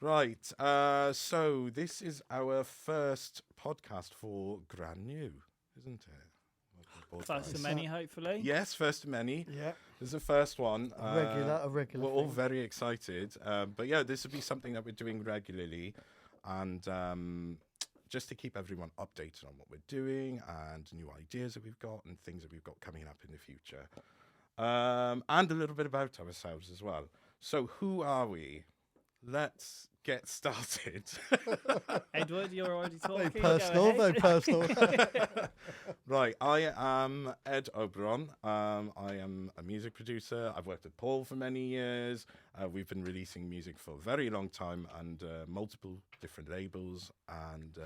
Right. So this is our first podcast for Brand New, isn't it? Welcome aboard, First of guys. many, hopefully. Yes, first of many. Yeah, This is the first one. a regular We're all thing. very excited. But yeah, this will be something that we're doing regularly. And just to keep everyone updated on what we're doing and new ideas that we've got and things that we've got coming up in the future. And a little bit about ourselves as well. So who are we? Let's get started. Edward, you're already talking. Very personal, very personal. Right, I am Ed Oberon. I am a music producer. I've worked with Paul for many years. We've been releasing music for a very long time and multiple different labels. And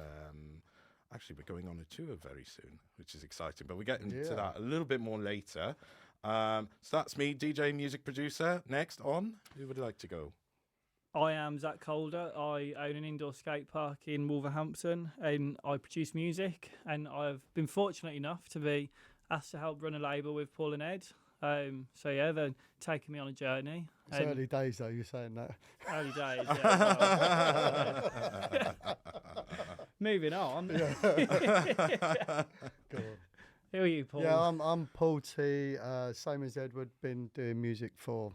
actually, we're going on a tour very soon, which is exciting. But we'll get into that a little bit more later. So that's me, DJ, music producer. Next on, who would like to go? I am Zac Calder. I own an indoor skate park in Wolverhampton and I produce music. And I've been fortunate enough to be asked to help run a label with Paul and Ed. So yeah, they're taking me on a journey. It's early days though, you're saying that. Early days, yeah. Well, moving on. Yeah. Go on. Who are you, Paul? Yeah, I'm Paul T. Same as Edward, been doing music for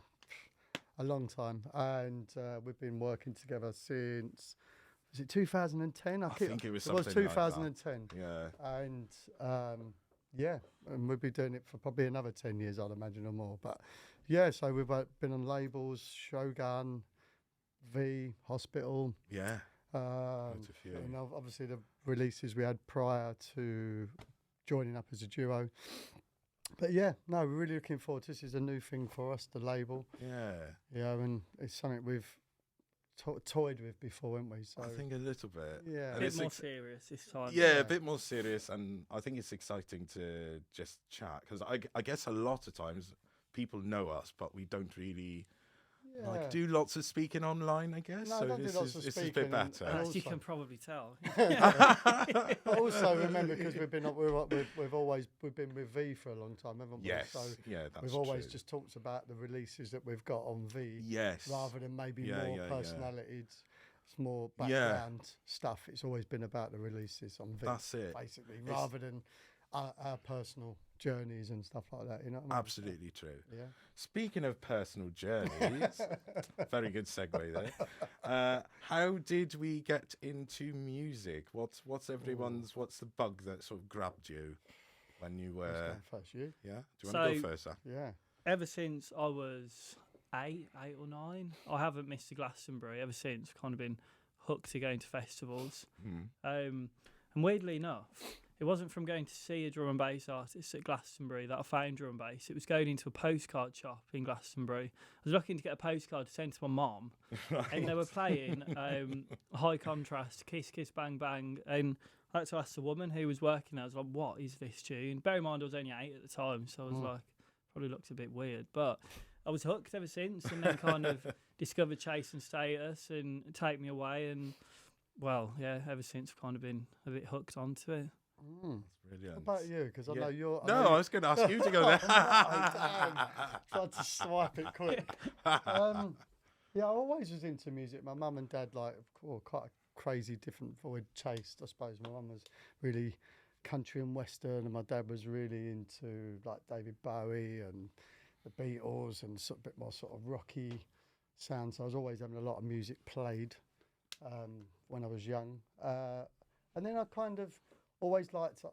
a long time, and we've been working together since, was it 2010? I think it was something like that. 2010. Yeah. And yeah, and we'll be doing it for probably another 10 years, I'd imagine, or more. But yeah, so we've been on labels, Shogun, V, Hospital. Yeah. Quite a few. And obviously the releases we had prior to joining up as a duo. But yeah, no, we're really looking forward to this. Is a new thing for us, the label. Yeah. Yeah, and it's something we've toyed with before, haven't we? So I think a little bit. Yeah. A And bit it's more serious this time. Yeah, a bit more serious, and I think it's exciting to just chat because I guess a lot of times people know us, but we don't really like do lots of speaking online. I guess No, I so. don't do This lots is of a bit speaking, better. and As you also- can probably tell. But also remember, because we've been we've been with V for a long time, haven't we? Yes, So yeah, that's we've always true. just talked about the releases that we've got on V, Yes, rather than maybe Yeah, more yeah, yeah. personality. It's more Yeah. background stuff. It's always been about the releases on V, that's it. basically, rather than our personal journeys and stuff like that. You know what I mean? Absolutely true. Yeah. Speaking of personal journeys, very good segue there. How did we get into music? What's what's the bug that sort of grabbed you when you Who's were? going first, you? Yeah, do you want to So- go first, Zach? Yeah. Ever since I was eight or nine, I haven't missed a Glastonbury ever since. Kind of been hooked to going to festivals. Hmm. And weirdly enough, it wasn't from going to see a drum and bass artist at Glastonbury that I found drum and bass. It was going into a postcard shop in Glastonbury. I was looking to get a postcard to send to my mum, and they were playing High Contrast, Kiss Kiss Bang Bang. And I had to ask the woman who was working there, I was like, what is this tune? Bear in mind, I was only 8 at the time, so I was like, probably looked a bit weird. But I was hooked ever since, and then kind of discovered Chase and Status and Take Me Away. And, well, yeah, ever since I've kind of been a bit hooked onto it. Brilliant. What about you? Because I Yeah. know you're. No, I was going to ask you to go there. Tried to swipe it quick. Yeah, I always was into music. My mum and dad quite a crazy different void chased, I suppose. My mum was really country and western, and my dad was really into like David Bowie and the Beatles and a bit more sort of rocky sound. So I was always having a lot of music played when I was young. And then I kind of always liked,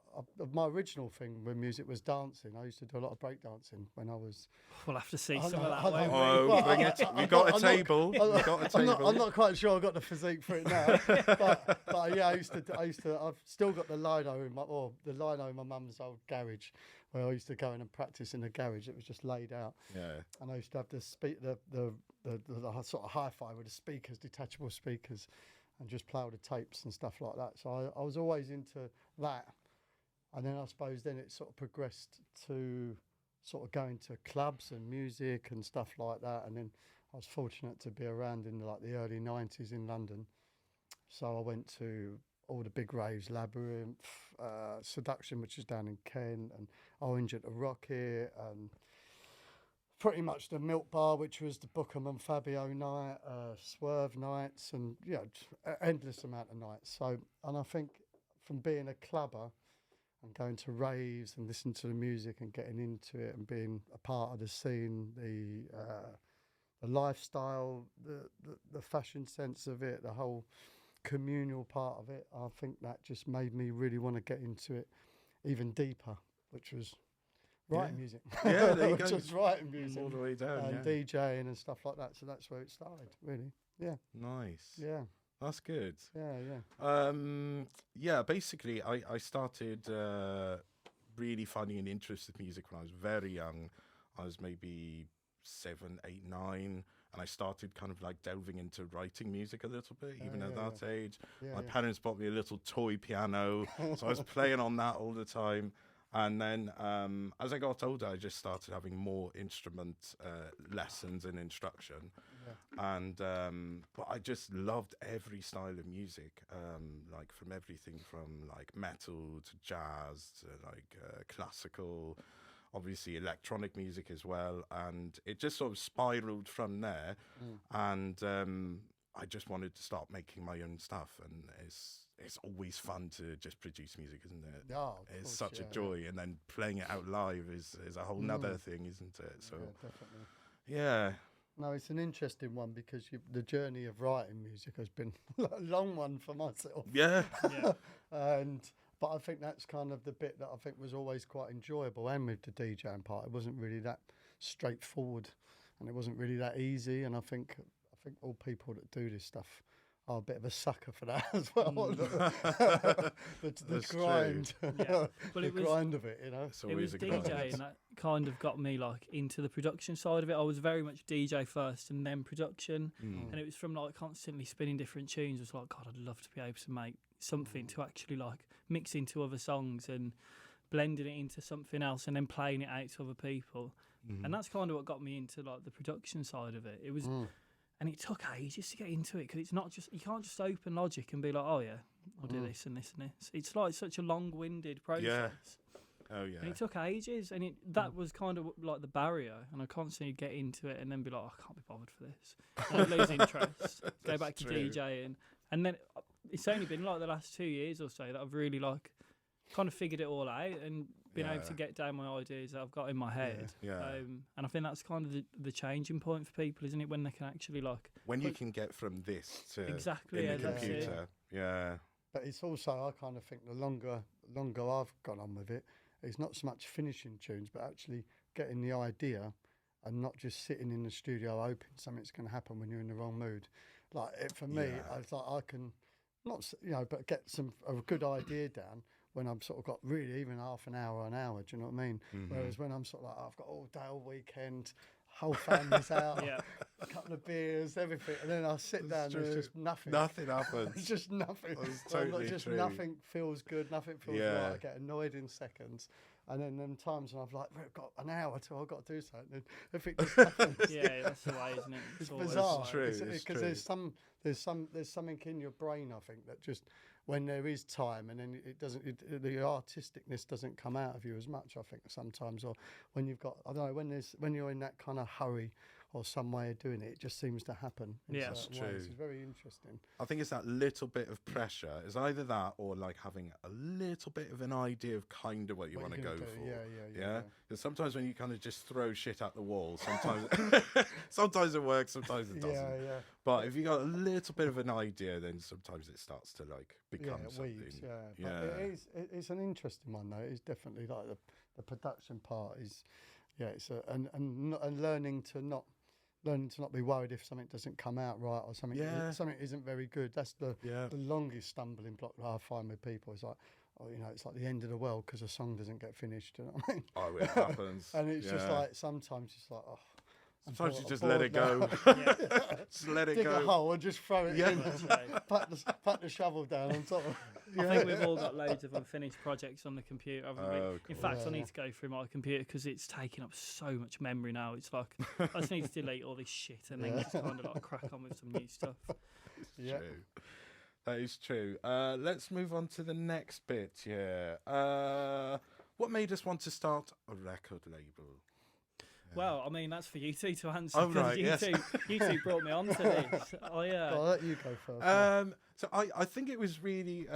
my original thing with music was dancing. I used to do a lot of break dancing when I was... We'll have to see I some know, of that, I won't know. we? Oh, Well, bring it. We've I'm got not- a I'm not- table. We've got a table. I'm not quite sure I've got the physique for it now, but yeah, I've still got the lino in my mum's old garage, where I used to go in and practice in the garage. It was just laid out, Yeah. and I used to have the sort of hi-fi with the speakers, detachable speakers, and just play all the tapes and stuff like that. So I was always into that, and then I suppose then it sort of progressed to sort of going to clubs and music and stuff like that, and then I was fortunate to be around in like the early 90s in London. So I went to all the big raves, Labyrinth, Seduction, which is down in Kent, and Orange at the Rocket, and pretty much the Milk Bar, which was the Bookham and Fabio night, Swerve nights, and endless amount of nights. So, and I think from being a clubber and going to raves and listening to the music and getting into it and being a part of the scene, the lifestyle, the fashion sense of it, the whole communal part of it, I think that just made me really want to get into it even deeper, which was writing music. Yeah, there you which go. was writing music All the way down, and DJing and stuff like that. So that's where it started, really. Yeah. Nice. Yeah. That's good. Yeah. Yeah, basically, I started really finding an interest in music when I was very young. I was maybe 7, 8, 9, and I started kind of like delving into writing music a little bit, even at that age. My parents bought me a little toy piano, so I was playing on that all the time. And then as I got older, I just started having more instrument lessons and instruction. And but I just loved every style of music, like from everything from like metal to jazz to like classical, obviously electronic music as well. And it just sort of spiraled from there. And I just wanted to start making my own stuff. And it's always fun to just produce music, isn't it? Yeah, it's such a joy. And then playing it out live is a whole nother thing, isn't it? So definitely. yeah. No, it's an interesting one because the journey of writing music has been a long one for myself. Yeah. But I think that's kind of the bit that I think was always quite enjoyable. And with the DJing part, it wasn't really that straightforward, and it wasn't really that easy. And I think all people that do this stuff are a bit of a sucker for that as well. The grind, But the grind of it, you know. It was DJing that kind of got me like into the production side of it. I was very much DJ first and then production, and it was from like constantly spinning different tunes. It was like, God, I'd love to be able to make something to actually like mix into other songs and blending it into something else and then playing it out to other people. And that's kind of what got me into like the production side of it. It was. And it took ages to get into it because it's not just, you can't just open Logic and be like, oh yeah, I'll do this and this and this. It's like such a long-winded process. Yeah. Oh yeah. And it took ages, and that was kind of like the barrier. And I constantly get into it and then be like, oh, I can't be bothered for this. And I lose interest. Go back to DJing, and then it's only been like the last 2 years or so that I've really like kind of figured it all out and been able to get down my ideas that I've got in my head. And I think that's kind of the changing point for people, isn't it? When they can actually like when you can get from this to exactly in the computer. Yeah. But it's also, I kind of think the longer I've gone on with it, it's not so much finishing tunes, but actually getting the idea and not just sitting in the studio hoping something's going to happen when you're in the wrong mood. Like for me, I thought I can not, but get a good idea down when I'm sort of got really even half an hour, do you know what I mean? Whereas when I'm sort of like, I've got all day, all weekend, whole family's out, a couple of beers, everything, and then I sit down and there's just nothing. Nothing happens. It's just nothing. That's totally true. Nothing feels good, nothing feels right. I get annoyed in seconds. And then them times when I've like, we've got an hour till I've got to do something. And if it just happens, that's the way, isn't it? It's bizarre. It's true. Because there's something in your brain, I think, that just when there is time and then the artisticness doesn't come out of you as much, I think, sometimes, or when you've got, I don't know, when you're in that kind of hurry or some way of doing it, it just seems to happen. That's true. It's very interesting. I think it's that little bit of pressure. It's either that or like having a little bit of an idea of kind of what you want to go for. Yeah. Because sometimes when you kind of just throw shit at the wall, sometimes it works, sometimes it doesn't. But if you got a little bit of an idea, then sometimes it starts to like become something. Weeds, But it's an interesting one though. It's definitely like the production part is, it's and learning to not be worried if something doesn't come out right or something isn't very good. That's the longest stumbling block that I find with people. It's like, it's like the end of the world because a song doesn't get finished. You know what I mean? Oh, it happens. And it's just like sometimes it's like, sometimes you just let it go. Just let it dig go. a hole and just throw it in. Pat the shovel down on top of I think we've all got loads of unfinished projects on the computer, haven't we? Cool. In fact, I need to go through my computer because it's taking up so much memory now. It's like, I just need to delete all this shit and then just kind of like crack on with some new stuff. True. That is true. Let's move on to the next bit here. What made us want to start a record label? Well, I mean, that's for you two to answer. Oh, 'cause right, you, yes. you two brought me on to this. I'll let you go first. So I think it was really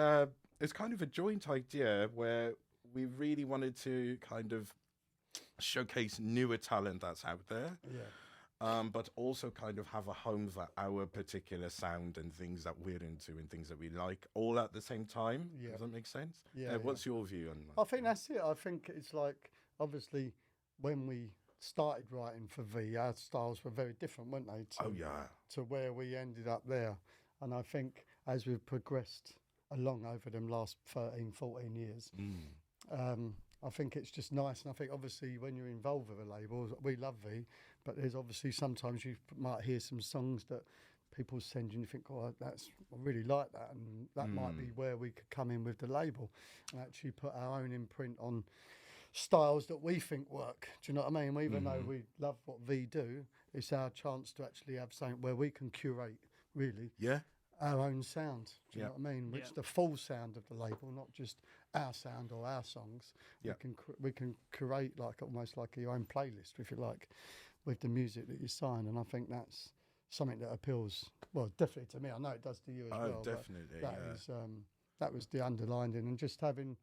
it's kind of a joint idea where we really wanted to kind of showcase newer talent that's out there. But also kind of have a home for our particular sound and things that we're into and things that we like all at the same time. Does that make sense? What's your view on that? I think that's it. I think it's like, obviously, when we started writing for V, our styles were very different, weren't they? To where we ended up there. And I think as we've progressed along over them last 13, 14 years, I think it's just nice. And I think obviously when you're involved with a label, we love V, but there's obviously sometimes you might hear some songs that people send you and you think, oh, I really like that. And that might be where we could come in with the label and actually put our own imprint on styles that we think work. Do you know what I mean? Even though we love what V do, it's our chance to actually have something where we can curate, really. Our own sound, do you know what I mean? Which the full sound of the label, not just our sound or our songs. We can curate like almost like your own playlist, if you like, with the music that you sign. And I think that's something that appeals, well, definitely to me. I know it does to you as well. Definitely. That was the underlying, and just having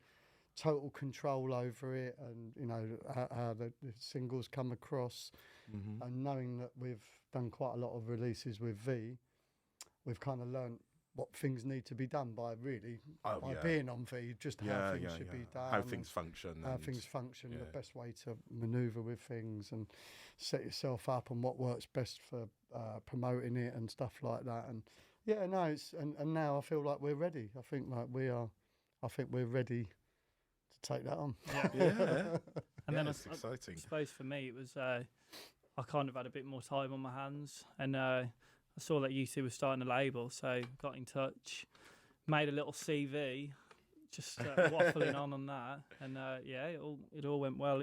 total control over it, and you know how the singles come across, and knowing that we've done quite a lot of releases with V. We've kind of learned what things need to be done by being on V, just how things should be done, how things function, the best way to manoeuvre with things, and set yourself up, and what works best for promoting it and stuff like that. And and now I feel like we're ready. I think we're ready to take that on. And then it's exciting. I suppose for me it was I kind of had a bit more time on my hands, and I saw that you two were starting a label, so got in touch, made a little CV, just waffling on that, and it all went well.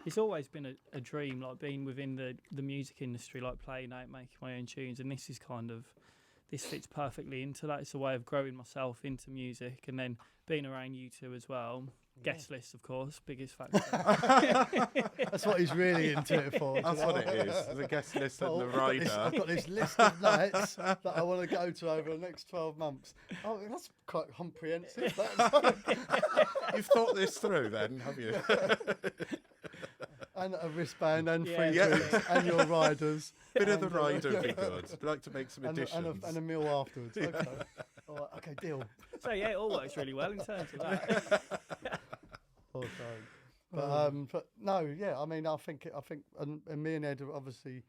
It's always been a dream, like being within the music industry, like playing out, making my own tunes, and this fits perfectly into that. It's a way of growing myself into music, and then being around you two as well. Guest list, of course, biggest factor. That's what he's really into it for. That's what it is. The guest list and the rider. I've got this list of nights that I want to go to over the next 12 months. Oh, that's quite comprehensive. You've thought this through then, have you? And a wristband and 3 drinks and your riders. Bit of the rider would be good. I'd like to make some additions. And a meal afterwards. Okay. All right, okay, deal. So it all works really well in terms of that. But no, I mean, I think, and me and Ed are obviously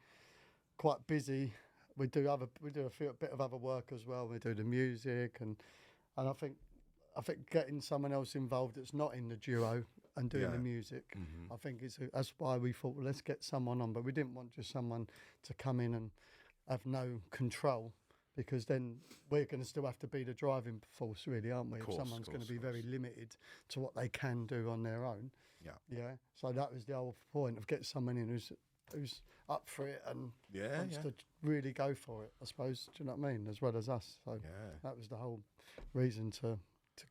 quite busy. We do a bit of other work as well. We do the music, and I think getting someone else involved that's not in the duo and doing the music, I think that's why we thought, well, let's get someone on. But we didn't want just someone to come in and have no control, because then we're going to still have to be the driving force, really, aren't we? If someone's going to be very limited to what they can do on their own. So that was the whole point of getting someone in who's up for it and wants to really go for it, I suppose. Do you know what I mean? As well as us. So that was the whole reason to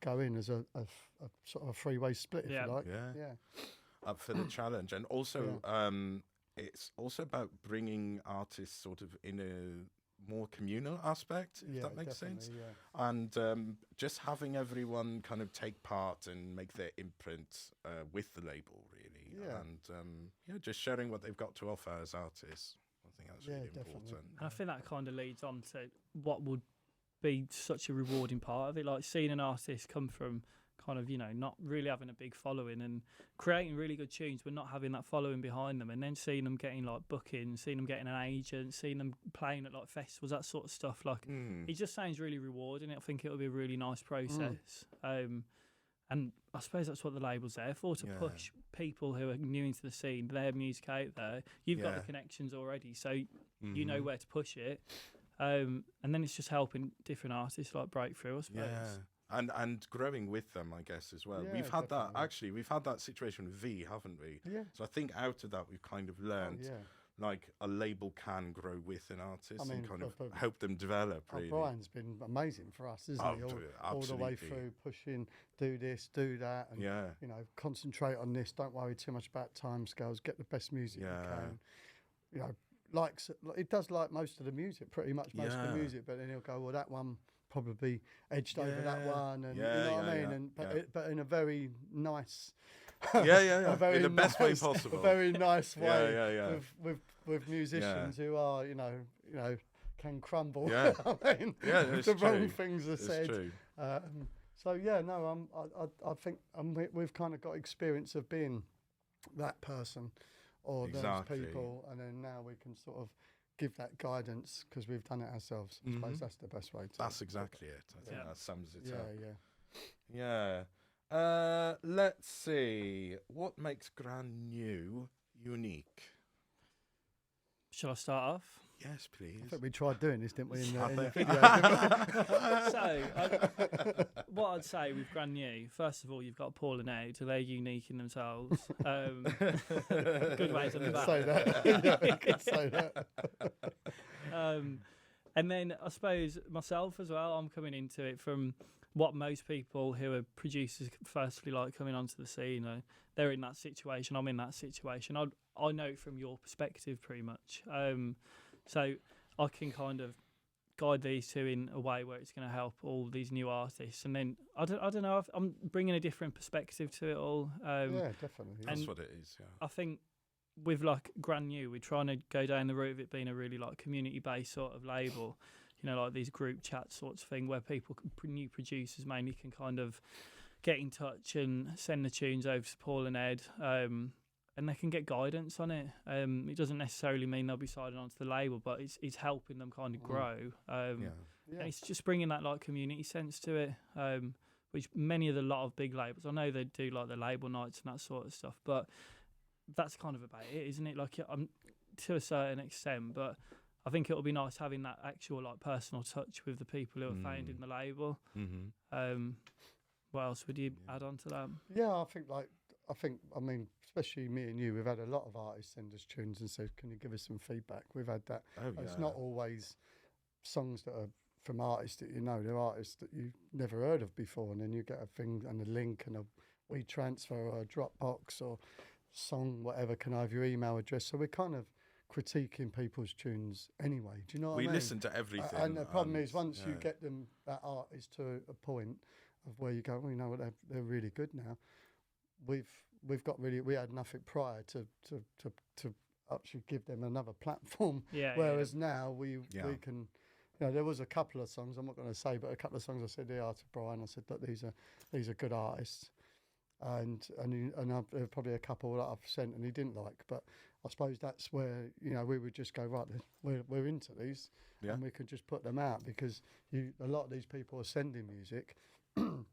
go in as a sort of a three-way split, if you like. Up for the challenge. And also, it's also about bringing artists sort of in a more communal aspect, if that makes sense. And just having everyone kind of take part and make their imprint with the label, really. And just sharing what they've got to offer as artists. I think that's really important. And I think that kind of leads on to what would be such a rewarding part of it, like seeing an artist come from kind of, not really having a big following and creating really good tunes but not having that following behind them, and then seeing them getting like bookings, seeing them getting an agent, seeing them playing at like festivals, that sort of stuff. Like it just sounds really rewarding. I think it'll be a really nice process. And I suppose that's what the label's there for, to push people who are new into the scene, their music out there. You've got the connections already, so you know where to push it. And then it's just helping different artists like break through, I suppose. And growing with them, I guess, as well. We've had that situation with V, haven't we? So I think out of that we've kind of learned like a label can grow with an artist I mean, and kind of but help them develop. Really, Brian's been amazing for us, isn't he? All the way through, pushing, do this, do that, and Yeah, you know, concentrate on this. Don't worry too much about timescales. Get the best music you can. You know, it does like most of the music, pretty much most of the music. But then he'll go, well, that one probably edged over that one, and you know what I mean. And but in a very nice. In the best way possible. A very nice way with musicians who are, you know, can crumble. Yeah, I mean, it's the true. wrong things are said. True. So yeah, no, I think we've kind of got experience of being that person or those people, and then now we can sort of give that guidance because we've done it ourselves. I suppose that's the best way to. That's exactly it. I think that sums it up. Yeah. Let's see. What makes Grand New unique? Shall I start off? Yes, please. I think we tried doing this, didn't we, in the video? So, what I'd say with Grand New, first of all, you've got Paul and Ed, so they're unique in themselves. Good ways on the back. Say that. Yeah, you could say that. And then I suppose myself as well, I'm coming into it from what most people who are producers firstly like coming onto the scene, they're in that situation, I'm in that situation. I know it from your perspective pretty much. So I can kind of guide these two in a way where it's going to help all these new artists. And then, I don't know, I'm bringing a different perspective to it all. Yeah, definitely. That's what it is, yeah. I think with like Grand New, we're trying to go down the route of it being a really like community-based sort of label. You know, like these group chat sorts of thing where people, new producers mainly, can kind of get in touch and send the tunes over to Paul and Ed, and they can get guidance on it. It doesn't necessarily mean they'll be signing onto the label, but it's helping them kind of grow. And it's just bringing that like community sense to it, which many of a lot of big labels, I know they do like the label nights and that sort of stuff, but that's kind of about it, isn't it? Like to a certain extent, but I think it'll be nice having that actual like personal touch with the people who are founding the label. What else would you add on to that? Yeah, I mean, especially me and you, we've had a lot of artists send us tunes and said, "Can you give us some feedback?" We've had that. It's not always songs that are from artists that you know; they're artists that you've never heard of before, and then you get a thing and a link and a WeTransfer or a Dropbox or song, whatever, can I have your email address? So we're kind of critiquing people's tunes anyway. Do you know what I mean? We listen to everything. And the problem is once you get them, that artist to a point of where you go, well, you know what, they're really good now. We had nothing prior to actually give them another platform. Whereas now we can, you know, there was a couple of songs, I'm not going to say, but a couple of songs I said to Brian, I said that these are good artists. And there were probably a couple that I've sent and he didn't like, but I suppose that's where, you know, we would just go, right, we're into these, and we could just put them out because a lot of these people are sending music, and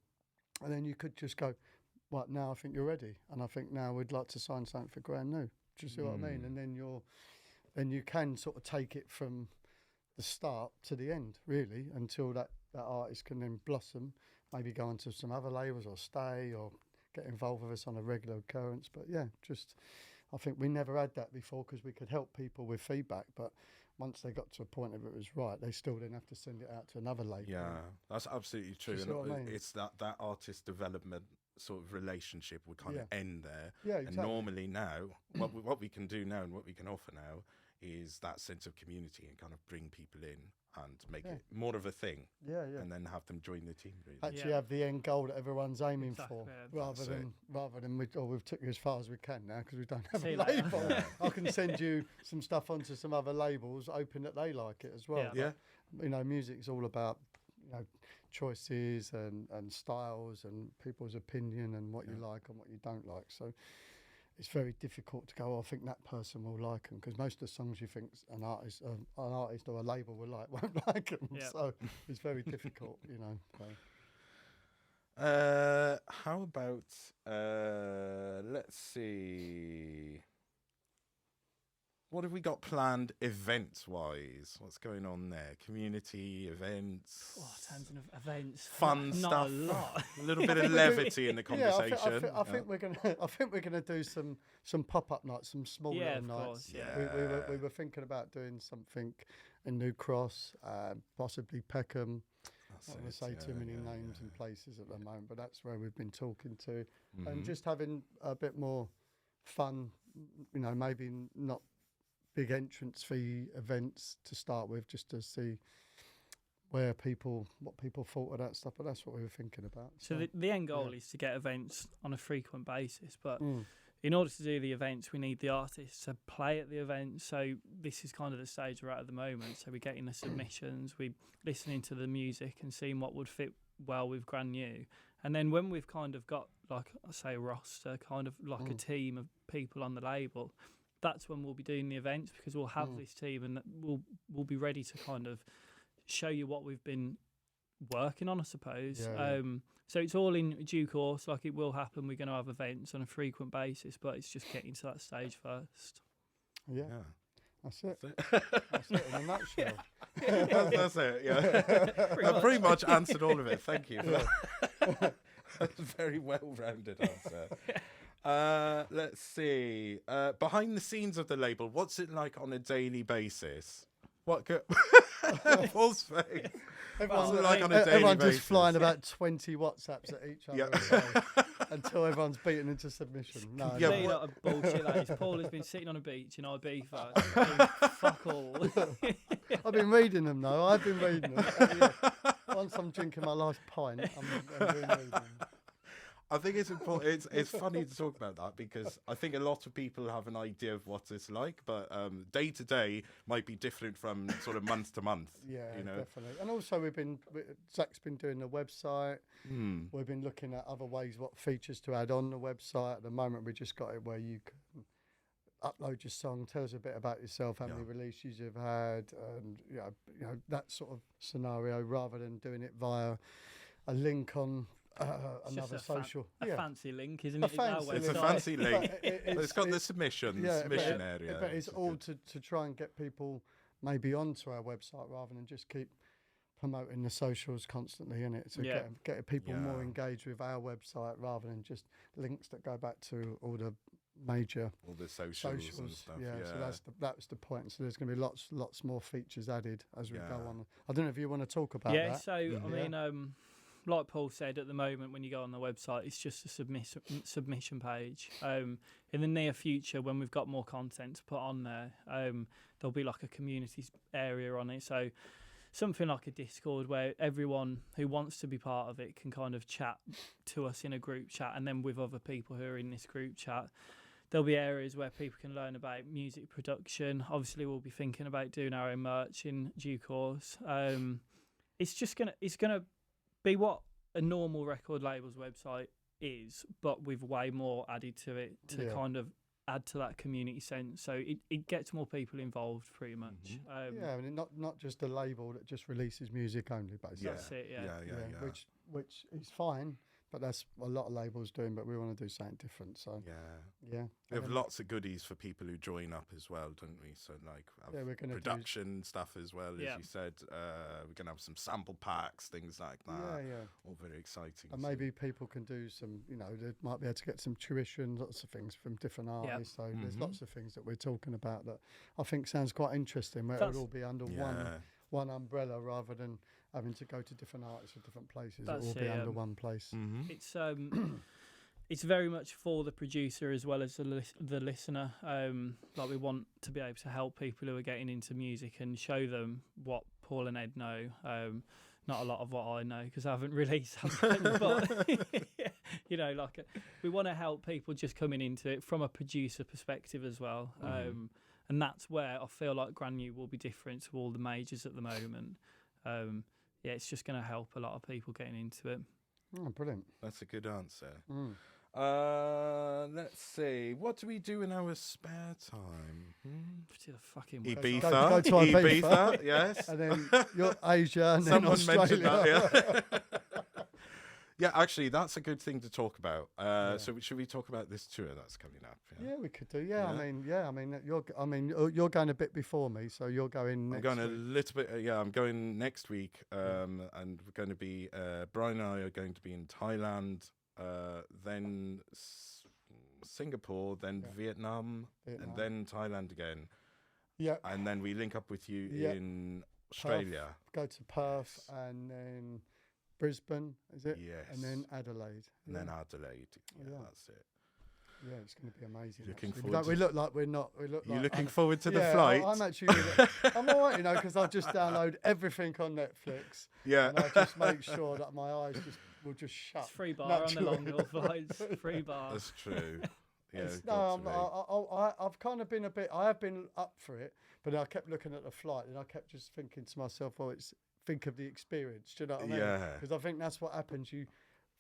then you could just go, right, now I think you're ready, and I think now we'd like to sign something for Grand New. Do you see what I mean? And then you can sort of take it from the start to the end, really, until that artist can then blossom, maybe go on to some other labels or stay or get involved with us on a regular occurrence. But yeah, I think we never had that before because we could help people with feedback, but once they got to a point of it was right, they still then have to send it out to another label. Yeah, that's absolutely true. And I mean? It's that artist development sort of relationship would kind of end there. Yeah, exactly. And normally now, what we can do now and what we can offer now is that sense of community and kind of bring people in and make it more of a thing. Yeah. And then have them join the team, really. Actually have the end goal that everyone's aiming for, rather than we've took you as far as we can now because we don't have a label. I can send you some stuff onto some other labels, hoping that they like it as well. Yeah. But, you know, music's all about, you know, choices and styles and people's opinion and what you like and what you don't like. So it's very difficult to go, oh, I think that person will like them, because most of the songs you think an artist or a label will like won't like them. Yep. So it's very difficult, you know. So. How about, let's see. What have we got planned events-wise? What's going on there? Community events? Oh, tons of events. Fun Not stuff. a lot. A little bit of levity in the conversation. I think we're gonna do some pop-up nights, some small Yeah, little of nights. course, yeah. We were thinking about doing something in New Cross, possibly Peckham. I don't want to say too many names and places at the moment, but that's where we've been talking to, and just having a bit more fun. You know, maybe not big entrance fee events to start with, just to see what people thought of that stuff. But that's what we were thinking about. So the end goal is to get events on a frequent basis, but in order to do the events, we need the artists to play at the event. So this is kind of the stage we're at the moment. So we're getting the submissions, we're listening to the music and seeing what would fit well with Grand New. And then when we've kind of got, like I say, a roster, kind of like a team of people on the label, that's when we'll be doing the events, because we'll have this team and we'll be ready to kind of show you what we've been working on, I suppose. Yeah. So it's all in due course. Like, it will happen. We're going to have events on a frequent basis, but it's just getting to that stage first. Yeah. That's it. That's That's it in a nutshell. that's it. Yeah, I pretty much answered all of it. Thank you. That's a very well-rounded answer. Let's see. Behind the scenes of the label, what's it like on a daily basis? Paul's face. Everyone just flying about 20 WhatsApps at each other a day until everyone's beaten into submission. No, Yeah, Complete lot of bullshit, that is. Paul has been sitting on a beach in Ibiza doing fuck all. I've been reading them though. I've been reading them. Once I'm drinking my last pint, I'm reading them. I think it's important. It's funny to talk about that, because I think a lot of people have an idea of what it's like, but day to day might be different from sort of month to month. Yeah, you know? definitely. And also Zac's been doing the website. We've been looking at other ways, what features to add on the website. At the moment, we just got it where you can upload your song, tell us a bit about yourself, how many releases you've had, and you know that sort of scenario, rather than doing it via a link on another social. A fancy link, isn't it? It's a fancy link. It's got the submission area. But it's all to try and get people maybe onto our website rather than just keep promoting the socials constantly, innit? So get people more engaged with our website rather than just links that go back to all the major socials and stuff. So that's the point. So there's going to be lots more features added as we go on. I don't know if you want to talk about that. Yeah. So I mean, like Paul said, at the moment when you go on the website, it's just a submission page. In the near future, when we've got more content to put on there, there'll be like a community area on it. So something like a Discord where everyone who wants to be part of it can kind of chat to us in a group chat, and then with other people who are in this group chat. There'll be areas where people can learn about music production. Obviously, we'll be thinking about doing our own merch in due course. It's gonna be what a normal record label's website is, but with way more added to it to kind of add to that community sense. So it gets more people involved, pretty much. And not just a label that just releases music only, basically. That's it. Yeah. Which is fine. But that's what a lot of labels doing, but we want to do something different. So we have lots of goodies for people who join up as well, don't we? So like we're gonna production stuff as well, as you said. We're gonna have some sample packs, things like that. All very exciting. And maybe people can do some, you know, they might be able to get some tuition, lots of things from different artists. So there's lots of things that we're talking about that I think sounds quite interesting, where it would all be under one umbrella rather than having to go to different artists or different places. It will be under one place. It's very much for the producer as well as the listener. Like, we want to be able to help people who are getting into music and show them what Paul and Ed know. Not a lot of what I know, because I haven't released something, but you know, like, we want to help people just coming into it from a producer perspective as well. And that's where I feel like Grand New will be different to all the majors at the moment. It's just going to help a lot of people getting into it. Oh, brilliant. That's a good answer. Let's see. What do we do in our spare time? To the fucking Ibiza. Go to Ibiza. Yes. And then you're Asia and Someone then Australia. mentioned that, Yeah, actually, that's a good thing to talk about. So should we talk about this tour that's coming up? Yeah, we could do. Yeah, I mean, you're going a bit before me, so you're going next I'm going week. a little bit. I'm going next week, and we're going to be. Brian and I are going to be in Thailand, then Singapore, then Vietnam, and then Thailand again. Yeah, and then we link up with you in Australia. Go to Perth and then Brisbane, is it? Yes. And then Adelaide. And then Adelaide. Yeah, that's it. Yeah, it's going to be amazing. Looking forward. We look like we're not. We look. You're like looking forward to the flight. I'm actually. I'm all right, because I just download everything on Netflix. Yeah. And I just make sure that my eyes will just shut. It's free bar on the long haul flights. Free bar. That's true. Yeah. I've kind of been I have been up for it, but I kept looking at the flight and I kept just thinking to myself, think of the experience. Do you know what I mean? Yeah. Because I think that's what happens.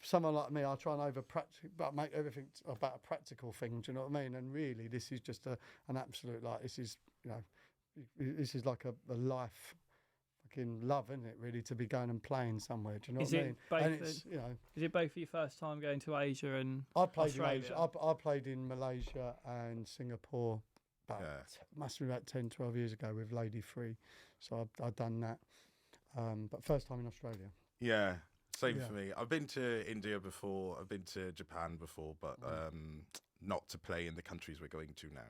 Someone like me, I try and make everything about a practical thing. Do you know what I mean? And really, this is just an absolute this is like a life fucking love, isn't it? Really, to be going and playing somewhere. Do you know what I mean? And it's, is it both for your first time going to Asia and I played Australia? in Asia. I played in Malaysia and Singapore. Must have been about 10, 12 years ago with Lady Free. So I've done that. But first time in Australia. Yeah. Same for me. I've been to India before. I've been to Japan before, but not to play in the countries we're going to now.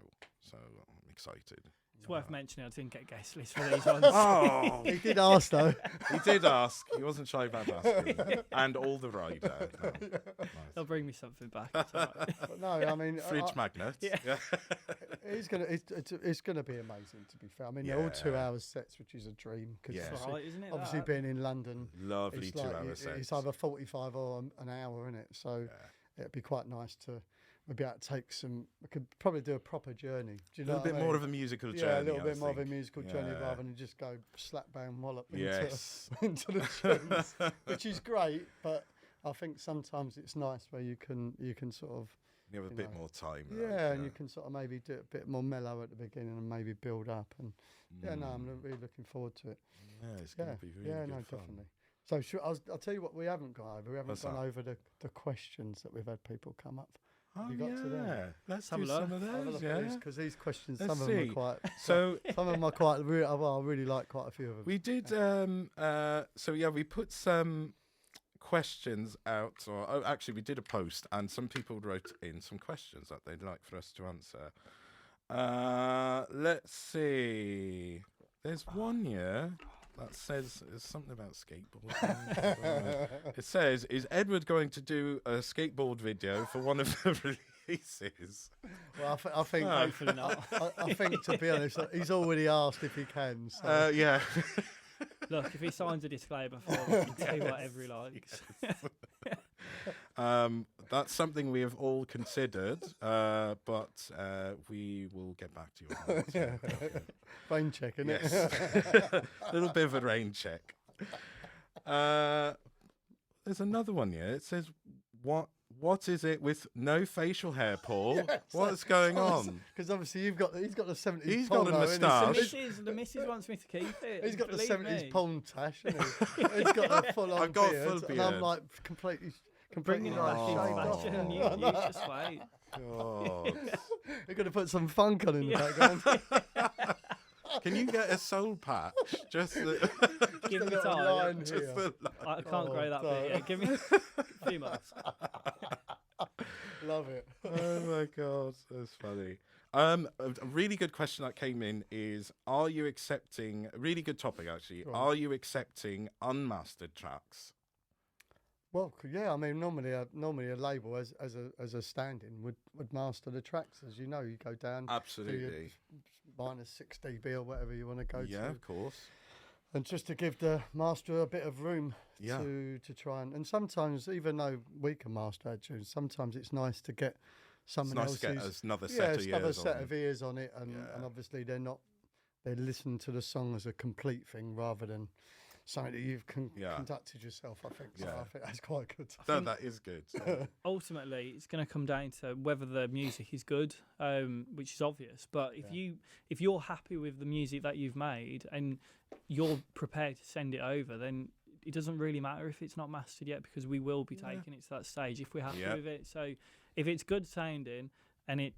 So I'm excited. It's worth mentioning I didn't get guest list for these ones. Oh, he did ask though. He did ask. He wasn't shy about asking. And all the rider. No. Nice. They'll bring me something back. But no, I mean fridge magnet. Yeah. It's gonna be amazing. To be fair, I mean they're all 2 hours sets, which is a dream. Cause right, isn't it? Obviously, being in London, lovely 2 hour sets. It's either 45 or an hour, isn't it? So it'd be quite nice to. We'd be able to take we could probably do a proper journey. Do you know a little bit more of a musical journey. Yeah, a little bit more of a musical journey rather than just go slap bang wallop into the tunes, which is great. But I think sometimes it's nice where you can sort of. You have a bit more time. Yeah, and you can sort of maybe do it a bit more mellow at the beginning and maybe build up. And I'm really looking forward to it. Yeah, it's going to be really good fun. Definitely. So I'll tell you what we haven't gone over. We haven't gone over the questions that we've had people come up. Oh, you got to them? Let's have a look. Some of those, because these questions, Let's some of them are quite. So some of them are quite. I really like quite a few of them. We did. We put some questions out, actually, we did a post, and some people wrote in some questions that they'd like for us to answer. Let's see. There's one here that says something about skateboarding. It says, "Is Edward going to do a skateboard video for one of the releases?" Well, I think hopefully not. I think, to be honest, he's already asked if he can. So. Yeah. Look, if he signs a disclaimer for it, he can do whatever he likes. That's something we have all considered, but we will get back to you on that. Rain check, isn't it? A little bit of a rain check. There's another one here. It says, What is it with no facial hair, Paul? What's going on? Because obviously he's got the 70s. He's got a moustache. The missus wants me to keep it. He's got the 70s palm tash, hasn't he? He's got a full-on I've got beard, full beard. And I'm like completely bringing it back into fashion, and you just wait. God. We're going to put some funk on in the background. Can you get a soul patch? Just give me time. I can't grow that bit yet. Give me a few months. Love it. Oh my God, that's funny. A really good question that came in is: are you accepting? A really good topic, actually. Right. Are you accepting unmastered tracks? Well, yeah. I mean, normally a label as a stand-in would master the tracks, as you know. You go down absolutely minus 6 dB or whatever you want to go to. Yeah, of course. And just to give the master a bit of room to try and sometimes, even though we can master our tunes, sometimes it's nice to get someone else's. It's nice to get another set of ears on it, and obviously they're listening to the song as a complete thing rather than something that you've conducted yourself, I think. So I think that's quite good. No, that is good. Ultimately, it's going to come down to whether the music is good, which is obvious. But if you're happy with the music that you've made and you're prepared to send it over, then it doesn't really matter if it's not mastered yet, because we will be taking it to that stage if we're happy with it. So if it's good sounding and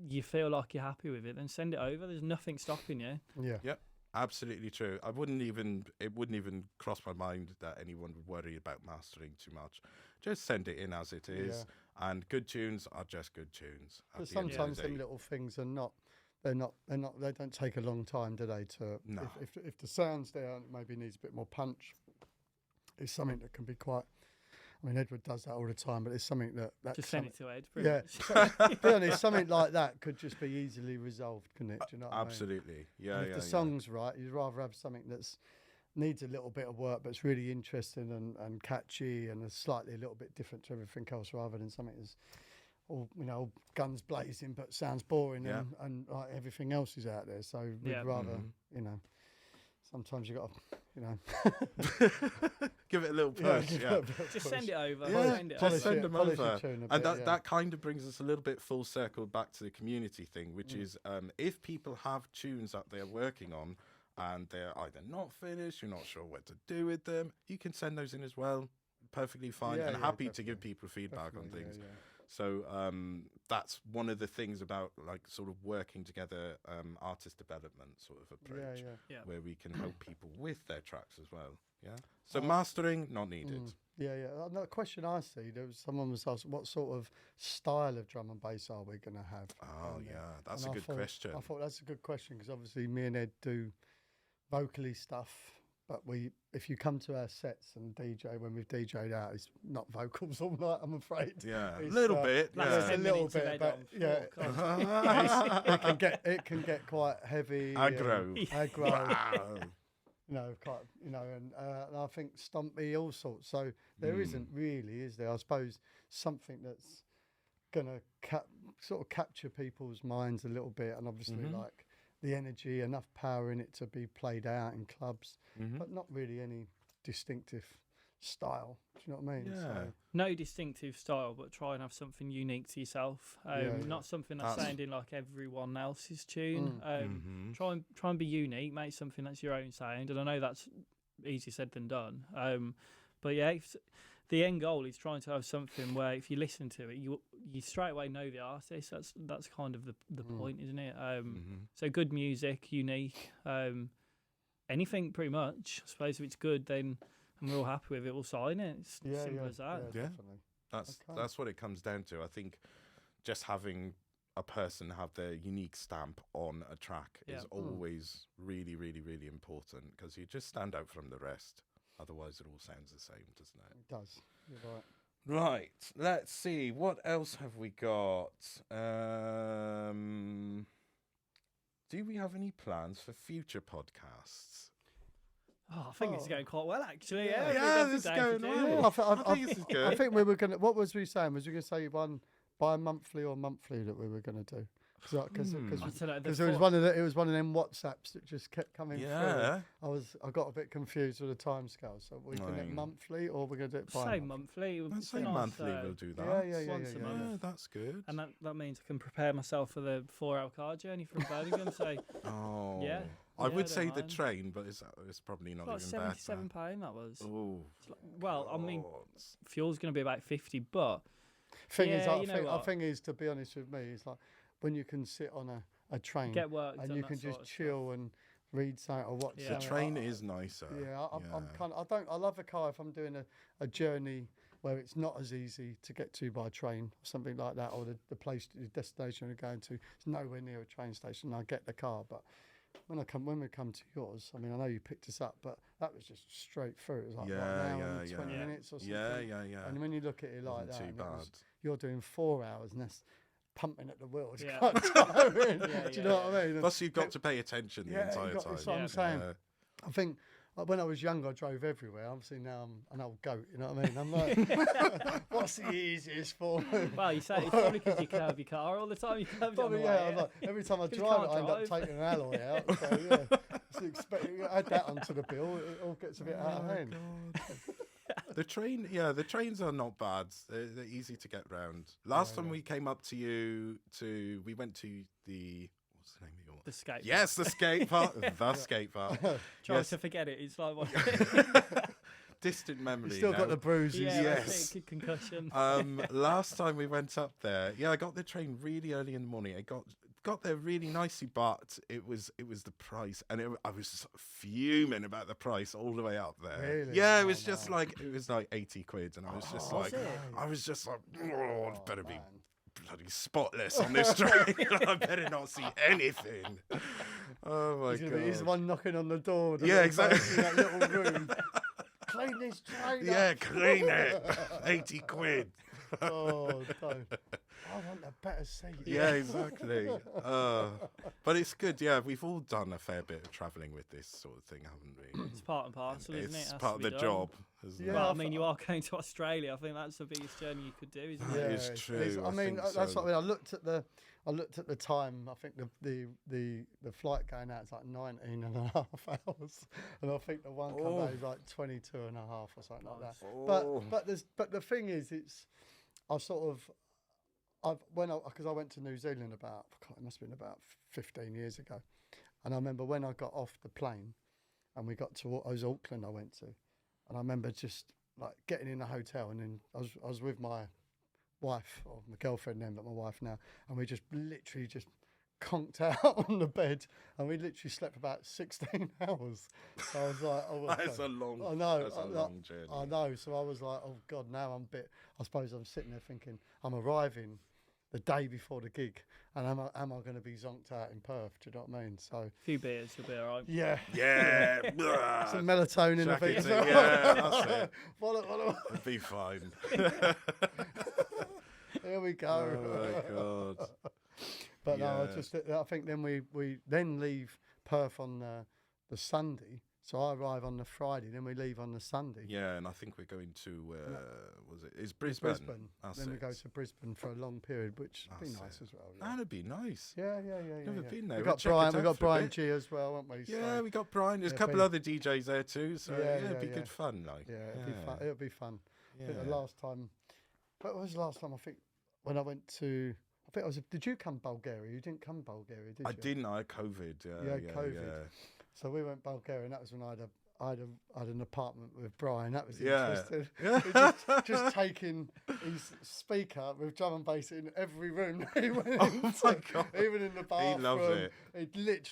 you feel like you're happy with it, then send it over. There's nothing stopping you. Yeah. Yep. Absolutely true. It wouldn't even cross my mind that anyone would worry about mastering too much. Just send it in as it is, and good tunes are just good tunes. But sometimes them little things are not. They don't take a long time, do they? No. If the sound's there and it maybe needs a bit more punch, it's something that can be quite. I mean, Edward does that all the time, but it's something that Just send it to Ed. To be honest, something like that could just be easily resolved, couldn't it? Do you know what Absolutely. I mean? Yeah. And if the song's right, you'd rather have something that's needs a little bit of work, but it's really interesting and catchy and is slightly a little bit different to everything else, rather than something that's all guns blazing but sounds boring and like everything else is out there. So we'd rather, sometimes you got to, give it a little push. Just send it over. Just send them over. And that kind of brings us a little bit full circle back to the community thing, which is if people have tunes that they're working on and they're either not finished, you're not sure what to do with them, you can send those in as well. Perfectly fine, and happy to give people feedback on things. So that's one of the things about like sort of working together, artist development sort of approach, where we can help people with their tracks as well. Yeah. So mastering not needed. Another question I see, someone was asking, what sort of style of drum and bass are we going to have? Oh that's a good question. I thought that's a good question, because obviously me and Ed do vocally stuff. But if you come to our sets and DJ, when we've DJ'd out, it's not vocals all night, I'm afraid. Yeah, a little bit. A little bit, but it can get quite heavy. Aggro. Wow. And I think stompy, all sorts. So there isn't really, is there? I suppose something that's gonna sort of capture people's minds a little bit, and obviously like the energy, enough power in it to be played out in clubs, but not really any distinctive style. Do you know what I mean? Yeah. So, no distinctive style, but try and have something unique to yourself. Not something that's sounding like everyone else's tune. Try and be unique. Make something that's your own sound. And I know that's easier said than done. But yeah, the end goal is trying to have something where if you listen to it, you straight away know the artist. That's kind of the point, isn't it? So good music, unique, anything pretty much. I suppose if it's good, then and we're all happy with it, we'll sign it. It's simple as that. Yeah, that's what it comes down to. I think just having a person have their unique stamp on a track is always really, really, really important, because you just stand out from the rest. Otherwise, it all sounds the same, doesn't it? It does. You're right. Right. Let's see. What else have we got? Do we have any plans for future podcasts? Oh, I think it's going quite well, actually. This is going well. I think this is good. I think we were going to... What was we saying? Was we going to say bi-monthly or monthly that we were going to do? Because it was one of them WhatsApps that just kept coming through. I got a bit confused with the timescale. So we're going to do it monthly, or we're going to do it bi-monthly? Say monthly. Let's say monthly. We'll do that. Yeah, that's good. And that means I can prepare myself for the 4-hour car journey from Birmingham. So I would say the train, but it's probably not it's even like better. £77 that was. Oh, well, I mean, fuel's going to be about 50, but I think to be honest with me, it's like when you can sit on a train, get work and you can just chill and read something or watch something. The train is nicer. I love a car if I'm doing a journey where it's not as easy to get to by train or something like that, or the destination we're going to is nowhere near a train station. I get the car, but when we come to yours, I mean, I know you picked us up, but that was just straight through. It was like an hour and 20 minutes or something. Yeah. And when you look at it like that, too bad. You're doing 4 hours, and that's pumping at the wheels. Do you know what I mean? Plus, you've got to pay attention the entire time. That's what I'm saying. I think when I was younger, I drove everywhere. Obviously, now I'm an old goat. You know what I mean? I'm like, what's the easiest for me? Well, you say it's probably because you curve your car all the time. You curve probably, every time I drive, I end up taking an alloy out. So add that onto the bill. It all gets a bit out of hand. The trains are not bad. They're easy to get round. Last time we came up to you, we went to the... What's the name of your... The skate park. Yes, the skate park. The skate park. Trying to forget it. It's like... distant memory. You still now. got the bruises. Yeah, Yes. that's it, good concussion. Last time we went up there, I got the train really early in the morning. I got there really nicely, but it was the price, and I was fuming about the price all the way up there. Really? Yeah, it Oh, was just no. like 80 quid, and I was just Was like, it? oh, it better be man. bloody spotless on this train. I better not see anything. Oh my god! He's the one knocking on the door. The Yeah, little exactly. person in that little room. Clean this train Yeah, up. clean it. 80 quid. Oh, don't. I want a better seat. Yeah, exactly. But it's good. Yeah, we've all done a fair bit of travelling with this sort of thing, haven't we? It's part and parcel, isn't it? It's Has part to of be the done. job. Isn't Yeah, it? Well, I I mean, you are going to Australia. I think that's the biggest journey you could do, isn't Yeah. it? It's it's- true, I I mean, think that's so. what I mean. I looked at the time. I think the flight going out is like 19 and a half hours, and I think the one come back is like 22 and a half or something like that. Oh. But the thing is, because I went to New Zealand it must have been about 15 years ago, and I remember when I got off the plane, and we got to Auckland. I went to, and I remember just like getting in the hotel, and then I was with my wife, or my girlfriend then, but my wife now, and we just literally just conked out on the bed, and we literally slept about 16 hours. So I was like, oh, That's a long. I know, That's a long journey. I know. So I was like, oh God, now I suppose I'm sitting there thinking, I'm arriving the day before the gig, and am I going to be zonked out in Perth? Do you know what I mean? So A few beers, you'll be all right. yeah, Yeah. some melatonin, I think. Jacket it, yeah, that's it. Follow. It'll be fine. Here we Oh go. my god. But no, Yeah. I think then we then leave Perth on the Sunday. So I arrive on the Friday, then we leave on the Sunday. Yeah, and I think we're going to was it? Is It's Brisbane? Brisbane. That's Then we it. go to Brisbane for a long period, which would be That's nice it. as well. Yeah, That'd be nice. yeah. Never been there. We We'll got check it Brian. We out got for a Brian bit. G as well, haven't we? Yeah, So, we got Brian. There's a yeah, couple been- other DJs there too, so Yeah, it'd be yeah. good fun. Like, yeah, it'll be fun. It'll be fun. I think Yeah. the last time. What was the last time? I think when I went to. I think I was. Did you come Bulgaria? You didn't come Bulgaria, did you? I didn't. I had COVID. You had COVID. So we went Bulgaria, and that was when I had an apartment with Brian. That was Yeah. interesting. Yeah. just taking his speaker with drum and bass in every room he went Oh into, my God. even in the bathroom. loves it.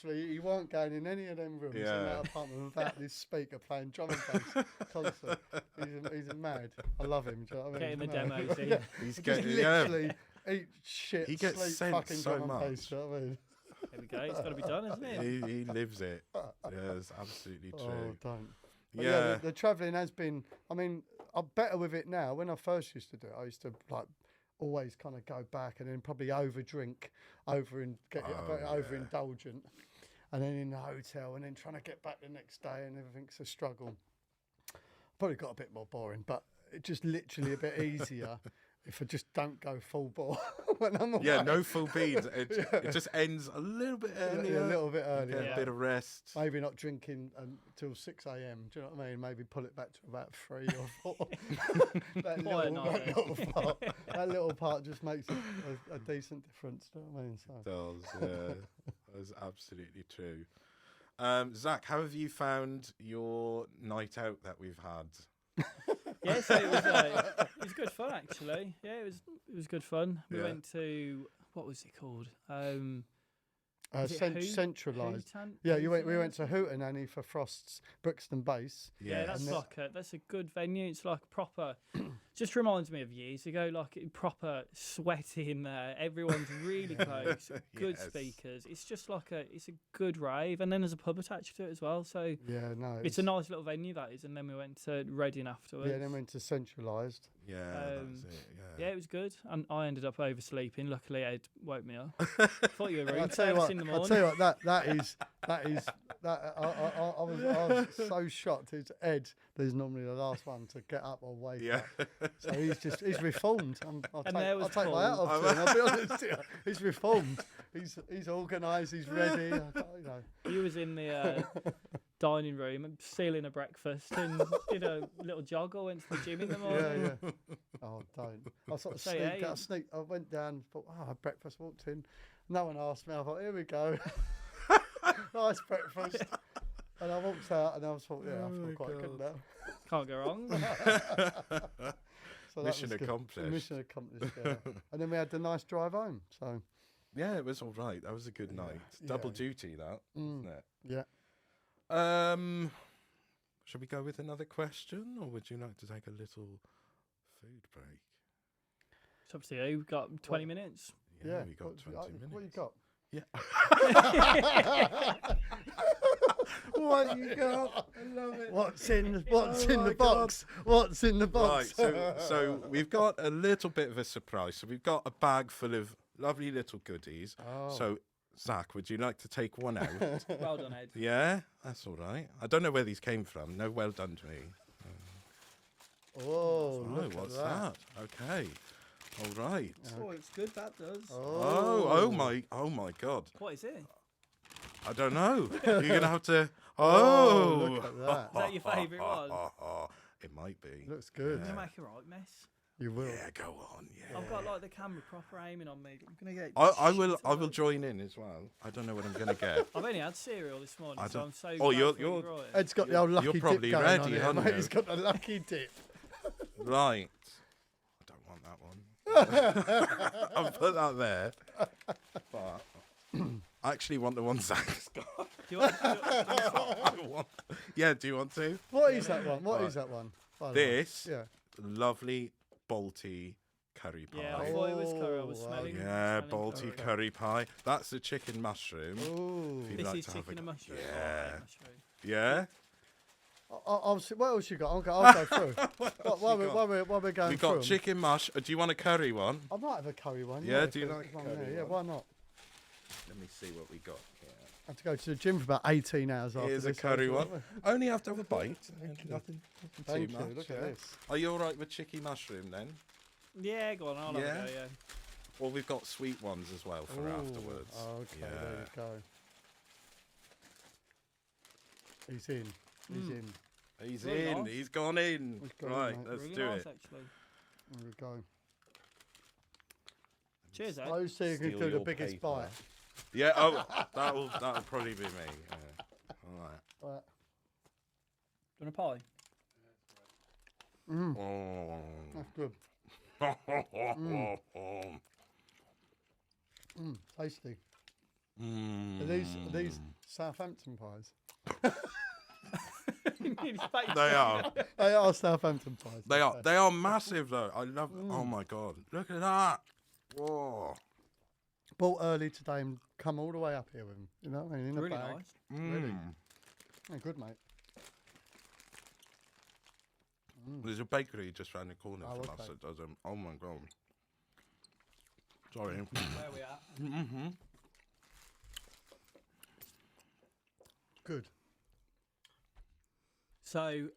He weren't going in any of them rooms in Yeah. that apartment without this speaker playing drum and bass concert. He's mad. I love him. Do you know what I mean? Getting the No. demos in. Yeah. He's Just getting yeah. literally eat shit, He gets sleep, sent fucking so drum and bass. much. Do you know what I mean? There we go. It's got to be done, isn't it? He lives it. Yeah, it's absolutely Oh, true. don't. But Yeah. the travelling has been. I mean, I'm better with it now. When I first used to do it, I used to like always kind of go back and then probably overdrink, get overindulgent, and then in the hotel, and then trying to get back the next day, and everything's a struggle. Probably got a bit more boring, but it's just literally a bit easier if I just don't go full bore when I'm away. Yeah, no full beans. It just ends a little bit earlier. a little bit You earlier. get Yeah. a bit of rest. Maybe not drinking until 6 a.m. Do you know what I mean? Maybe pull it back to about 3 or 4. that, Quite that little part just makes a decent difference. Do you know what I mean? So. It does, yeah. That's absolutely true. Zach, how have you found your night out that we've had? Yeah, so it was good fun actually. Yeah, it was good fun. We Yeah. went to what was it called? Was it Centralised. Hootan- Yeah, we went Hootan? to Hootenanny for Frost's Brixton Bass. Yeah, that's And that's a good venue. It's like proper. Just reminds me of years ago, like proper sweaty in there. Everyone's really close. Good Yes. speakers. It's just like it's a good rave, and then there's a pub attached to it as well. So Yeah, no. it's a nice little venue that is. And then we went to Reading afterwards. Yeah, then went to Centralised. Yeah, Um, that's it. Yeah, it was good, and I ended up oversleeping. Luckily, Ed woke me up. Thought you were I'll rude. tell you First what. in the I'll morning. tell you what. I was so shocked. It's Ed. There's normally the last one to get up or wake Yeah. up. So he's reformed. I'll And there was take my hat Paul. off to him. I'll be honest. Here. He's reformed. He's organised. He's ready. You know. He was in the dining room stealing a breakfast and did a little jog. I went to the gym in the morning. Yeah. Oh, don't. I sort of So, yeah, I went down, thought, I had breakfast, walked in. No one asked me. I thought, here we go. Nice breakfast. And I walked out and I was thought, yeah, I feel quite good now. Can't go wrong. So that Mission was good. accomplished. Mission accomplished. Yeah. And then we had the nice drive home. So Yeah, it was all right. That was a good night. Double duty, that, wasn't it? yeah. Shall we go with another question, or would you like to take a little food break? It's up to you. We've got 20 minutes. Yeah, we got 20 minutes. What you got? Yeah. What you got? I love it. What's in the my box? What's in the box? Right, so we've got a little bit of a surprise. So we've got a bag full of lovely little goodies. Oh. So, Zac, would you like to take one out? Well done, Ed. Yeah, that's all right. I don't know where these came from. No, well done to me. Oh, look What's at that? Okay. All right. Oh, it's good, that does. Oh my God. What is it? I don't know. You're gonna have to. Oh, look at that. Is that your favourite one? It might be. Looks good. I'm going to make a right mess. You will. Yeah, go on. Yeah. I've got like the camera proper aiming on me. I'm going to get. I will join in as well. I don't know what I'm gonna get. I've only had cereal this morning, so I'm so. Oh, grateful you're- brought it. Ed's got the old lucky You're dip probably going ready, on here, aren't mate. you? He's got the lucky dip. Right. I don't want that one. I'll put that there. But I actually want the one Zac's got. Do you want, Yeah, do you want to? What is that one? What is that one? By the way? This Yeah. lovely Balti curry pie. yeah, I thought it was curry. I was Oh, smelling. Yeah, smelling Balti curry pie. That's the chicken mushroom. Ooh. If you'd This like is to have chicken and a- mushroom. Yeah. Oh, mushroom. Yeah. I'll see. What else you got? I'll go through. While we're going We through got 'em. chicken mush. Do you want a curry one? I might have a curry one. Yeah, if do you there's like one curry there. Yeah, one? why not? Let me see what we got here. I have to go to the gym for about 18 hours after Here's a this. curry so- one. Only have to have a bite. Nothing Thank too you. much. Look yeah. at this. Are you all right with chicken mushroom then? Yeah, go on. I'll have Yeah? a go. Yeah. Well, we've got sweet ones as well for Ooh, afterwards. Okay, Yeah. there you go. He's in. He's Mm. in. He's Really in. nice. He's gone in. He's gone in, Right, mate. let's Really do nice, it. actually. There we go. Cheers, Ed. Close so you can Steal do the your biggest paper. bite. Yeah. Oh, that'll probably be me. Yeah. All right. Right. Do you want a pie? Mm, Oh. that's good. Tasty. Are these Southampton pies? They are. They are Southampton pies. They are. They are massive though. I love. Oh my god! Look at that. Whoa. Bought early today and come all the way up here with them. You know, what I mean, in a Really bag. nice. Really? Yeah, good, mate. There's a bakery just round the corner Oh, from us okay. that does them. Oh my god. Sorry. Where we at? Mm-hmm. Good. So, Lovely,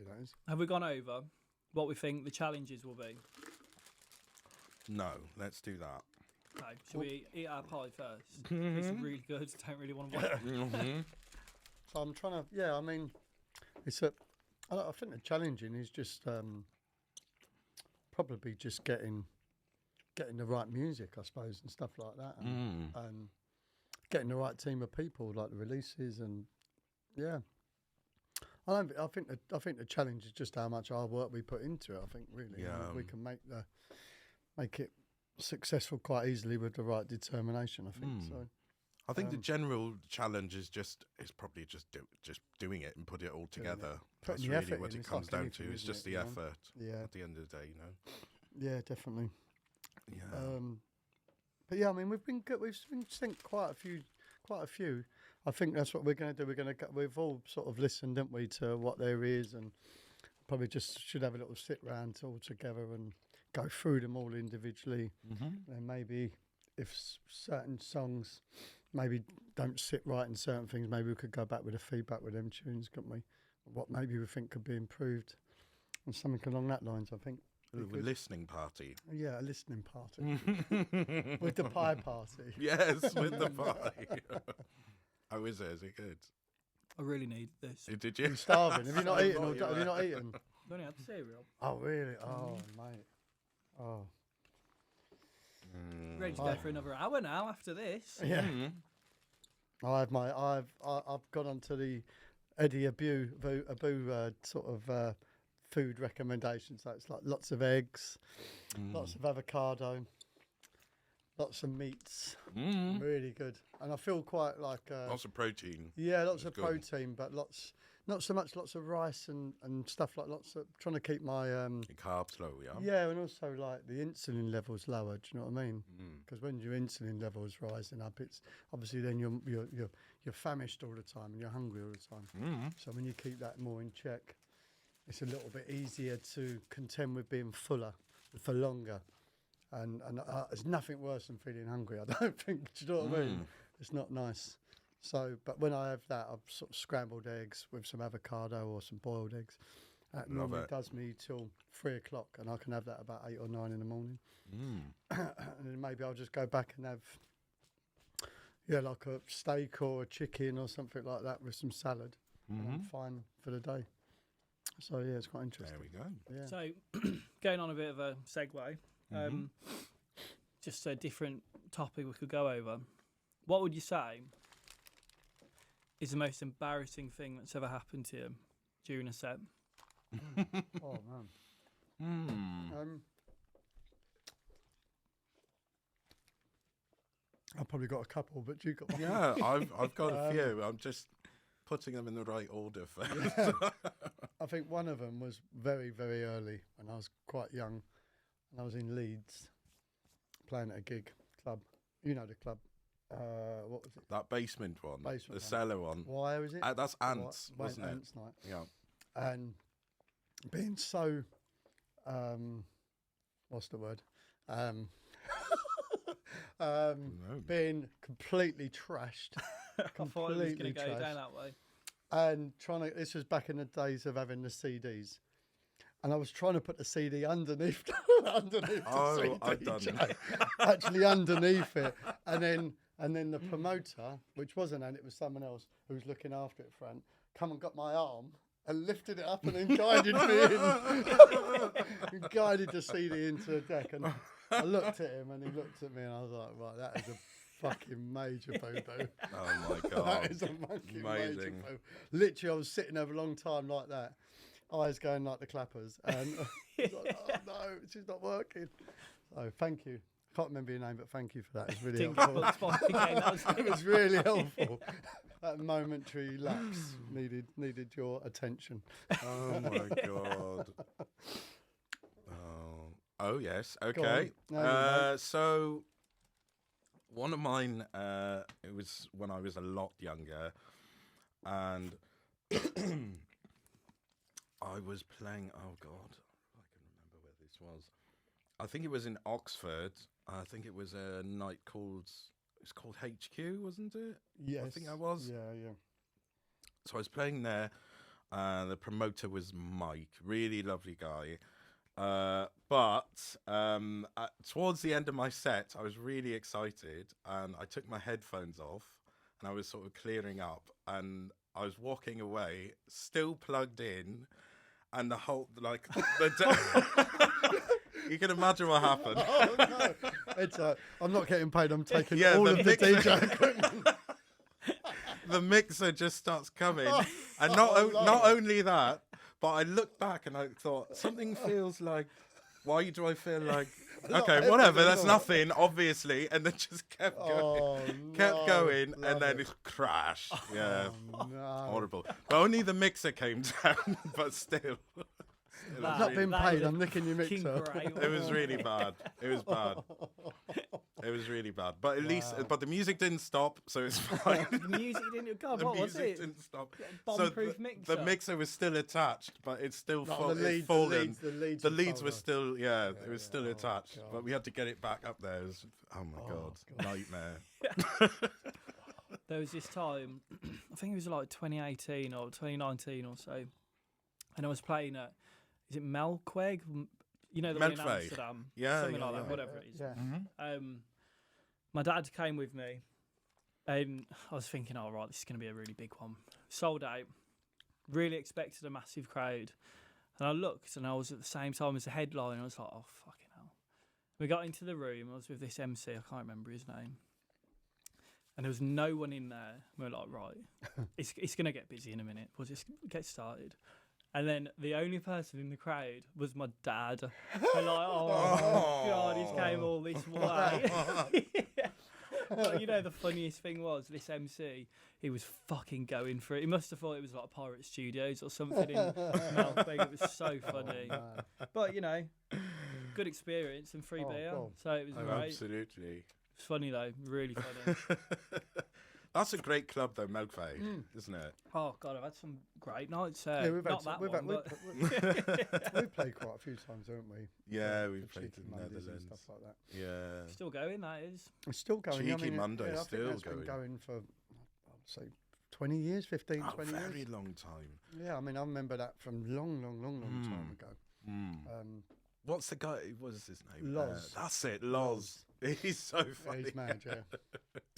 that is. have we gone over what we think the challenges will be? No, let's do that. Okay, shall we eat our pie first? It's really good. Don't really want to wait. Mm-hmm. So I'm trying to, yeah, I mean, it's a, I think the challenging is just probably just getting the right music, I suppose, and stuff like that, and getting the right team of people, like the releases, and yeah. I think the challenge is just how much hard work we put into it. I think really, Yeah. and we can make it successful quite easily with the right determination. I think so. I think the general challenge is probably just doing it and put it all together. That's Putting the really effort what in, it it's comes like down anything, to. It's isn't just it, the you know? effort. Yeah. At the end of the day, you know. Yeah, definitely. Yeah. But yeah, I mean, we've been good. We've synced quite a few. I think that's what we're going to do. We've all sort of listened, didn't we, to what there is, and probably just should have a little sit round all together and go through them all individually. And maybe if certain songs maybe don't sit right in certain things, maybe we could go back with the feedback with them tunes, couldn't we? What maybe we think could be improved, and something along that lines. I think. A listening party. Yeah, a listening party with the pie party. Yes, with the pie. How is it? Is it good? I really need this. Did you? I'm starving. Have you not I eaten? thought you Have you were. not eaten? I've only had cereal. Oh really? Oh mate. Oh Ready to go for another hour now after this. yeah. Mm. I've gone onto the Eddie Abu sort of food recommendations. So it's like lots of eggs, lots of avocado, lots of meats. Really good. And I feel quite like lots of protein. Yeah, lots of good. protein, but not so much lots of rice and stuff, like lots of trying to keep my Carbs low, yeah. yeah, and also like the insulin levels lower. Do you know what I mean? Because when your insulin levels rising up, it's obviously then you're famished all the time and you're hungry all the time. So when you keep that more in check, it's a little bit easier to contend with being fuller for longer. And there's nothing worse than feeling hungry, I don't think. Do you know what I mean? It's not nice. So, but when I have that, I've sort of scrambled eggs with some avocado or some boiled eggs. That normally does me till 3 o'clock, and I can have that about 8 or 9 in the morning. And then maybe I'll just go back and have, like a steak or a chicken or something like that with some salad. And I'm fine for the day. So, yeah, it's quite interesting. There we go. Yeah. So, going on a bit of a segue, just a different topic we could go over. What would you say is the most embarrassing thing that's ever happened to you during a set? Oh, man. I've probably got a couple, but you got one. Yeah, I've got a few. I'm just putting them in the right order first. Yeah. I think one of them was very, very early when I was quite young, and I was in Leeds playing at a gig club. You know the club. What was it? That basement one, Basement the one. cellar one. Why was it? That's Ants, wasn't it? Ants night. Yeah. And being so, what's the word? Being completely trashed. I thought it was going to go down that way. And this was back in the days of having the CDs. And I was trying to put the CD underneath the CD I've done tray, actually underneath it. And then the promoter, which wasn't Ant, it was someone else who was looking after it front, come and got my arm and lifted it up and then guided me in. Guided the CD into the deck. And I looked at him and he looked at me and I was like, right, that is a fucking major boo-boo. Oh my God. That is a fucking major Amazing. boo. Literally, I was sitting there a long time like that. Eyes going like the clappers, and I was like, oh no, she's not working. So thank you. Can't remember your name, but thank you for that. It's really helpful. It was really helpful. That momentary lapse needed your attention. Oh my God. Oh yes. Okay. So one of mine, it was when I was a lot younger, and I was playing, oh God, I can remember where this was. I think it was in Oxford. I think it was a night it's called HQ, wasn't it? Yes. I think I was. Yeah. So I was playing there. The promoter was Mike, really lovely guy. But towards the end of my set, I was really excited and I took my headphones off and I was sort of clearing up and I was walking away, still plugged in, and the whole, you can imagine what happened. Oh no! It's I'm not getting paid. I'm taking all the of the DJ equipment. The mixer just starts coming, and no. not only that, but I looked back and I thought something feels like. Why do I feel like? Okay, whatever. That's nothing, obviously, and then just kept going, and then it crashed. Yeah, No. horrible. But only the mixer came down, but still. I've not been paid. I'm nicking your mixer. It was really bad. It was bad. It was really bad. But at least, but the music didn't stop, so it's fine. The music didn't. God, The what was music it? didn't stop. Bomb-proof mixer. The mixer was still attached, but it's still fallen. The leads were still, it was still Oh, attached, God. but we had to get it back up there. It was, oh my God, nightmare. There was this time, I think it was like 2018 or 2019 or so, and I was playing at, is it Melkweg? You know, the one in Melkweg. Amsterdam? Yeah, Something yeah, like yeah. that, whatever it is. Yeah. My dad came with me, and I was thinking, oh, right, this is going to be a really big one. Sold out. Really expected a massive crowd. And I looked, and I was at the same time as the headline. I was like, oh, fucking hell. We got into the room. I was with this MC. I can't remember his name. and there was no one in there. We were like, right, it's going to get busy in a minute. We'll just get started. And then the only person in the crowd was my dad. And like, oh God, he's came all this way. But you know, the funniest thing was this MC, he was fucking going for it. He must have thought it was like Pirate Studios or something in Melbourne. It was so funny. But you know, good experience and free beer. God. So it was great. Absolutely. It's funny though, really funny. That's a great club though, Melkvale, isn't it? Oh God, I've had some great nights. We've not had, that one, but we've played quite a few times, haven't we? Yeah, we've played Cheeky in the Mondays Netherlands. and stuff like that. Yeah. still going. That is. It's still going. Cheeky Monday, I still think that's going. been going for, I'd say, 20 years, 15, 20 years. Very long time. Yeah, I mean, I remember that from long time ago. What's the guy? What's his name? Loz. That's it, Loz. He's so funny. Yeah, he's mad, yeah.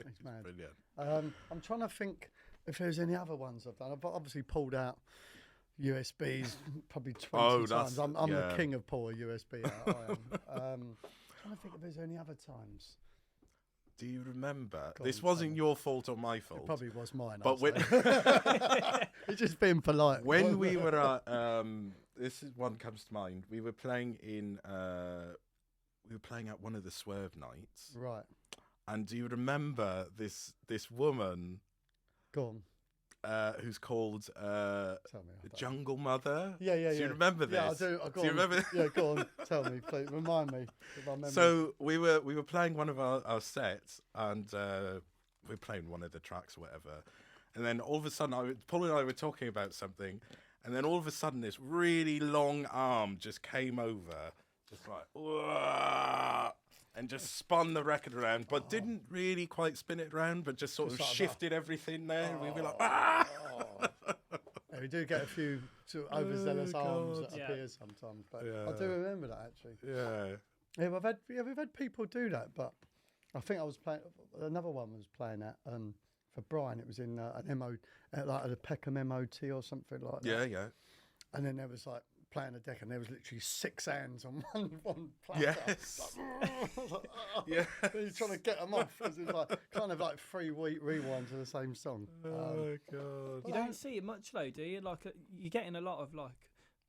He's mad. Brilliant. I'm trying to think if there's any other ones I've done. I've obviously pulled out USBs probably 20 times. I'm the king of pulling a USB out. I am. Trying to think if there's any other times. Do you remember? God, this wasn't your fault or my fault. It probably was mine. But when it's just being polite. When we were at, this is one comes to mind. We were playing at one of the Swerve nights. Right. And do you remember this woman? Go on. Who's called Tell me. Jungle Mother? Yeah. Do you remember this? Yeah, I do. Do you remember? Yeah, go on. Tell me, please. Remind me of my memory. So we were playing one of our sets, and we were playing one of the tracks or whatever. And then all of a sudden, Paul and I were talking about something, and then all of a sudden, this really long arm just came over, just like, "Whoa," and just spun the record around, but didn't really quite spin it around, but just sort of shifted everything there. And we were like, "Ah!" Yeah, we do get a few sort of overzealous arms that appear sometimes, but I do remember that actually. Yeah. Yeah, we've had people do that, but I think I was playing. Another one was playing at for Brian. It was in an MO, like at a Peckham MOT or something like that. Yeah. And then there was like playing a deck, and there was literally 6 hands on one platter. Yes. Yeah. He's trying to get them off because it's like kind of like 3-week rewinds of the same song. Oh God. You don't see it much though, do you? Like you're getting a lot of like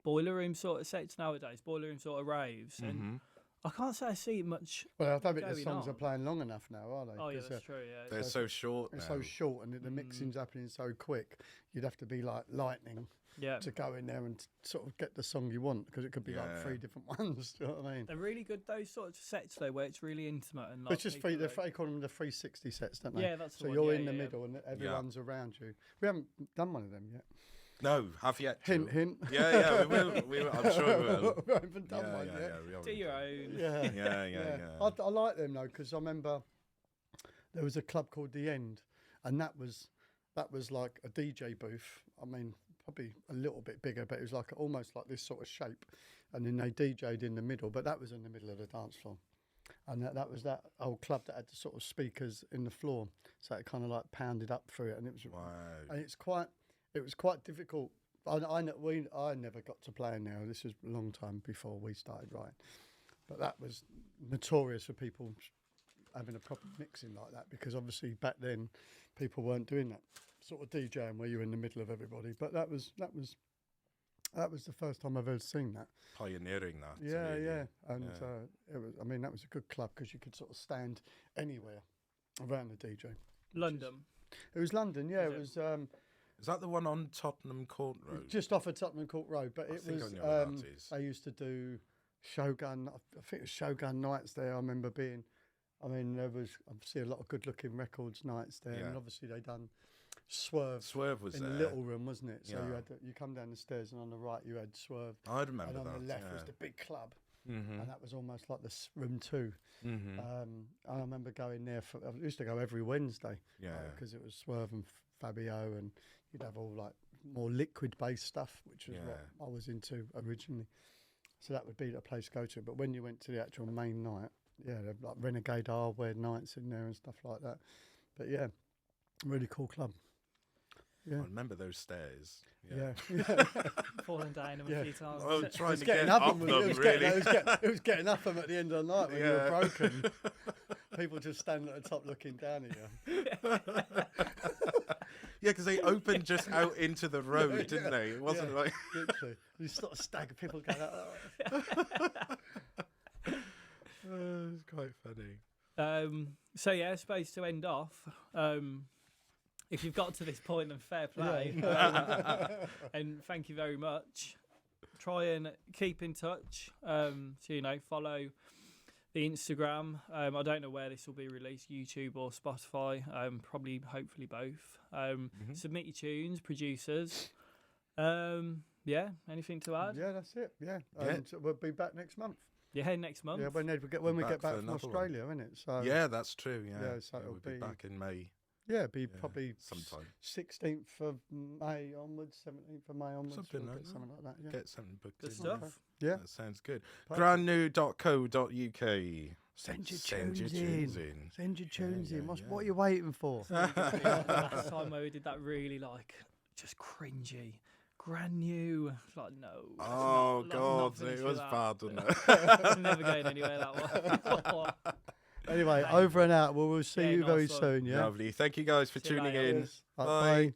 boiler room sort of sets nowadays, boiler room sort of raves, and I can't say I see it much. Well, I don't think the songs are playing long enough now, are they? Oh yeah, that's true. Yeah, they're so short. They're so short, and the mixing's happening so quick. You'd have to be like lightning. Yeah. To go in there and sort of get the song you want, because it could be like 3 different ones. Do you know what I mean? They're really good, those sorts of sets though, where it's really intimate and like. It's just free. They call them the 360 sets, don't they? Yeah, that's the so one. You're in the middle and everyone's around you. We haven't done one of them yet. No, have yet. Hint. Yeah, we will. I'm sure we will. We haven't done one yet. Do your own. Yeah. I like them though, because I remember there was a club called The End, and that was like a DJ booth. I mean, probably a little bit bigger, but it was like almost like this sort of shape, and then they DJ'd in the middle, but that was in the middle of the dance floor, and that was that old club that had the sort of speakers in the floor, so it kind of like pounded up through it, and it was and it was quite difficult. I never got to play now. This was a long time before we started writing, but that was notorious for people having a proper mixing like that, because obviously back then people weren't doing that sort of DJing where you're in the middle of everybody. But that was the first time I've ever seen that. Pioneering that. Yeah, really. and it was. I mean, that was a good club because you could sort of stand anywhere around the DJ. London. It was London. Yeah, it was. Is that the one on Tottenham Court Road? Just off of Tottenham Court Road, but it was. I know where that is. I used to do Shogun. I think it was Shogun nights there. I remember being. I mean, there was obviously a lot of good-looking records nights there, and obviously they done Swerve. Swerve was in there. the little room, wasn't it? So you come down the stairs, and on the right you had Swerve. I remember that. And on the left was the big club, and that was almost like the room 2. I remember going there. I used to go every Wednesday. Because it was Swerve and Fabio, and you'd have all like more liquid-based stuff, which was what I was into originally. So that would be the place to go to. But when you went to the actual main night, they'd like Renegade Hardware nights in there and stuff like that. But yeah, really cool club. Yeah. I remember those stairs. Yeah. Falling down them a few times. I was trying to get get up them, really. It was getting up them at the end of the night when you were broken. People just standing at the top looking down at you. Yeah, because they opened just out into the road, didn't they? It wasn't like literally. You sort of stagger people going out. it's quite funny. So yeah, I suppose to end off, if you've got to this point, then fair play, and thank you very much. Try and keep in touch. So follow the Instagram. I don't know where this will be released, YouTube or Spotify. Probably, hopefully both. Submit your tunes, producers. Anything to add? Yeah, that's it. Yeah, so we'll be back next month. Yeah, next month. Yeah, when we get back from Australia, isn't it? So yeah, that's true. Yeah, so it'll we'll be back in May. Yeah, it'll be probably sometime 16th of May onwards, 17th of May onwards. Something we'll like that. Something like that. Yeah. Get something booked. Good in. stuff. Okay. Yeah, That sounds good. Perfect. Brandnew.co.uk. Send your tunes in. Send your tunes in. yeah. What are you waiting for? Last time where we did that really just cringy. Brand new. It's like, no. Oh, not God. finished It with was that. bad, wasn't it? It's never going anywhere, that one. Anyway, over and out. We'll see you nice very one. soon. Yeah. Lovely. Thank you guys for See you tuning later. in. Bye. Bye. Bye.